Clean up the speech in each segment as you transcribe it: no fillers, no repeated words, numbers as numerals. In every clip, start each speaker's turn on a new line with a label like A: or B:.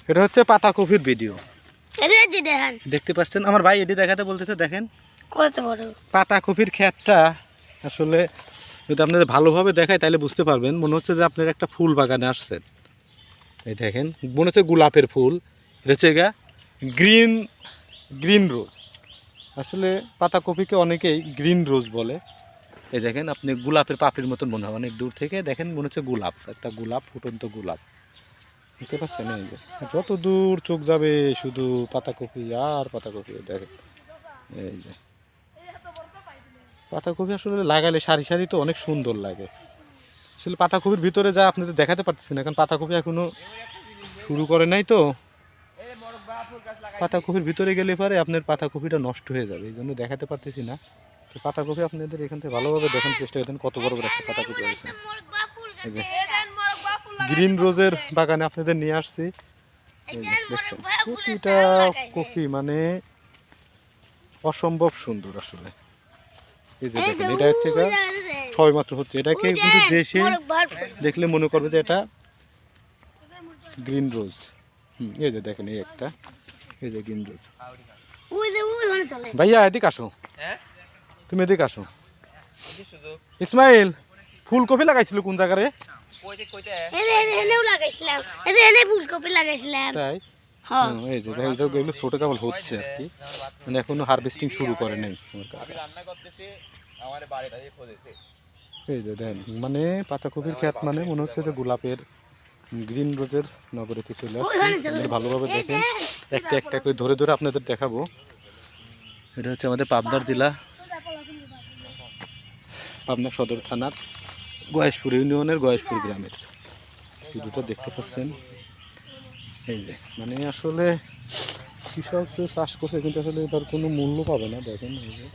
A: এটা হচ্ছে পাতাকপির ভিডিও। দেখতে পাচ্ছেন আমার ভাই এটি দেখাতে বলতেছে, দেখেন
B: কত বড়
A: পাতাকপির ক্ষেতটা। আসলে যদি আপনাদের ভালোভাবে দেখায় তাহলে বুঝতে পারবেন, মনে হচ্ছে যে আপনার একটা ফুল বাগানে আসছেন। এই দেখেন মনে হচ্ছে গোলাপের ফুল, এটা হচ্ছে গ্রিন রোজ। আসলে পাতাকপিকে অনেকেই গ্রিন রোজ বলে। এই দেখেন আপনি গোলাপের পাপড়ির মতন মনে হয় অনেক দূর থেকে, দেখেন মনে হচ্ছে গোলাপ, একটা গোলাপ, ফুটন্ত গোলাপ। দেখতে পাচ্ছেন? এই যে যত দূর চোখ যাবে শুধু পাতাকপি আর পাতাকপি। দেখেন এই যে পাতাকপি আসলে লাগালে সারি সারি তো অনেক সুন্দর লাগে। আসলে পাতাকপির ভিতরে যা আপনাদের দেখাতে পারতেছি না, কারণ পাতাকপি এখনো শুরু করে নাই তো। পাতাকপির ভিতরে গেলে পরে আপনার পাতাকপিটা নষ্ট হয়ে যাবে, এই জন্য দেখাতে পারতেছি না। তো পাতাকপি আপনাদের এখান থেকে ভালোভাবে দেখানোর চেষ্টা করতেন কত বড় বড় একটা পাতাকপি আছে। এই যে গ্রিন রোজের বাগানে আপনাদের নিয়ে আসছি। এই যে দেখছেন প্রতিটা কপি মানে অসম্ভব সুন্দর আসলে। এই যে দেখেন এটা হচ্ছে সবে মাত্র হচ্ছে, এটাকে কিন্তু যে সে দেখলে মনে করবে যে এটা গ্রিন রোজ। এই যে দেখেন এই একটা, এই যে গ্রিন রোজ। ভাইয়া এদিকে আসো, তুমি এদিকে আসো। ইসমাইল ফুলকপি লাগাইছিল কোন জায়গারে? তাই এই যে এগুলো ছোট কেবল হচ্ছে আর কি, মানে এখনো হারভেস্টিং শুরু করে নাই আমার কাকা। এই যে দেখেন মানে পাতাকপির ক্ষেত মানে মনে হচ্ছে যে গোলাপের গ্রিন রোজের নগরীতে চলে আসছে। ভালোভাবে দেখেন, একটা একটা করে ধরে ধরে আপনাদের দেখাবো। এটা হচ্ছে আমাদের পাবনার জেলা, পাবনা সদর থানার গয়েশপুর ইউনিয়নের গয়েশপুর গ্রামের ভিডিওটা দেখতে পাচ্ছেন। এই যে মানে আসলে কৃষক যে চাষ করছে কিন্তু আসলে এবার কোনো মূল্য পাবে না। দেখেন এই যে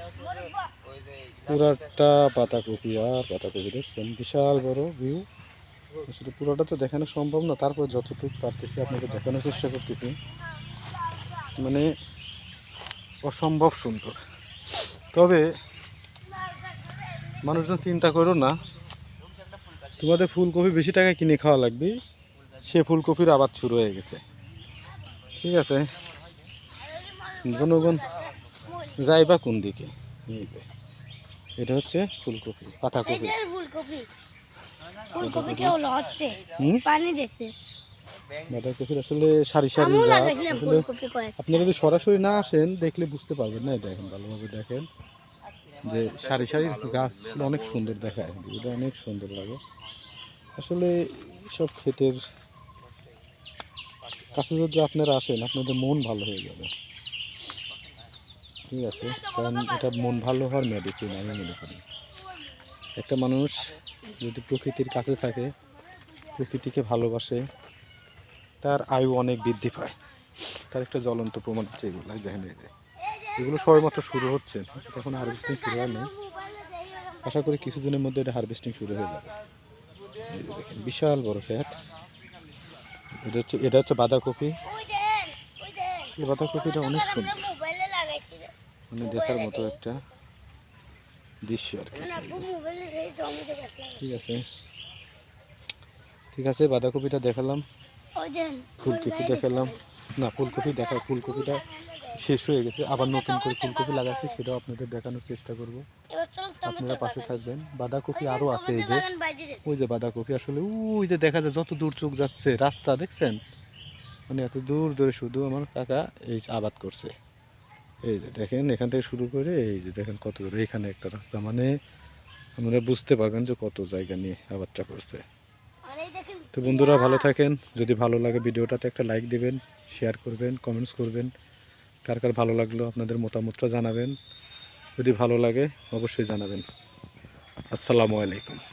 A: পুরাটা পাতাকপি আর পাতাকপি, দেখছেন বিশাল বড় ভিউ। আসলে পুরোটা তো দেখানো সম্ভব না, তারপর যতটুকু পারতেছি আপনাকে দেখানোর চেষ্টা করতেছি। মানে অসম্ভব সুন্দর। তবে মানুষজন চিন্তা করো না তোমাদের ফুলকপি বেশি টাকা কিনে খাওয়া লাগবে, সে ফুলকপির আবাদ শুরু হয়ে গেছে। ঠিক আছে, জনগণ যাইবা কোন দিকে? এই যে এটা হচ্ছে ফুলকপি, পাতাকপি। বাঁধাকপির আসলে সারি সারি গাছ। আসলে আপনারা যদি সরাসরি না আসেন দেখলে বুঝতে পারবেন না। দেখেন ভালোভাবে দেখেন যে সারি সারি গাছগুলো অনেক সুন্দর দেখায়, এটা অনেক সুন্দর লাগে আসলে। সব ক্ষেতের কাছে যদি আপনারা আসেন আপনাদের মন ভালো হয়ে যাবে। ঠিক আছে, কারণ এটা মন ভালো হওয়ার মেডিসিন আমি মনে করি। একটা মানুষ যদি প্রকৃতির কাছে থাকে, প্রকৃতিকে ভালোবাসে, তার আয়ু অনেক বৃদ্ধি পায়। তার একটা জ্বলন্ত প্রমাণ হচ্ছে এগুলো। দেখেন এই যে এগুলো সবেমাত্র শুরু হচ্ছে, এখন হারভেস্টিং শুরু হয় না। আশা করি কিছুদিনের মধ্যে এটা হারভেস্টিং শুরু হয়ে যাবে। এই যে দেখেন বিশাল বড় ক্ষেত। এটা হচ্ছে বাঁধাকপি। আসলে বাঁধাকপিটা অনেক সুন্দর, মানে দেখার মতো একটা দৃশ্য আর কি। ঠিক আছে, ঠিক আছে, বাঁধাকপিটা দেখালাম, ফুলকপি দেখালাম না, ফুলকপিটা শেষ হয়ে গেছে, আবার নতুন করে ফুলকপি লাগাচ্ছি, সেটাও আপনাদের দেখানোর চেষ্টা করব। আপনারা পাশে থাকবেন। বাঁধাকপি আরও আছে, এই যে ওই যে বাঁধাকপি আসলে ওই যে দেখা যায় যত দূর চোখ যাচ্ছে রাস্তা, দেখছেন মানে এত দূর ধরে শুধু আমার কাকা এই আবাদ করছে। এই যে দেখেন এখান থেকে শুরু করে এই যে দেখেন কত দূর, এখানে একটা রাস্তা, মানে আপনারা বুঝতে পারবেন যে কত জায়গা নিয়ে আবাদটা করছে। তো বন্ধুরা ভালো থাকেন, যদি ভালো লাগে ভিডিওটাতে একটা লাইক দিবেন, শেয়ার করবেন, কমেন্টস করবেন, কার কার ভালো লাগলো আপনাদের মতামতটা জানাবেন। যদি ভালো লাগে অবশ্যই জানাবেন। আসসালামু আলাইকুম।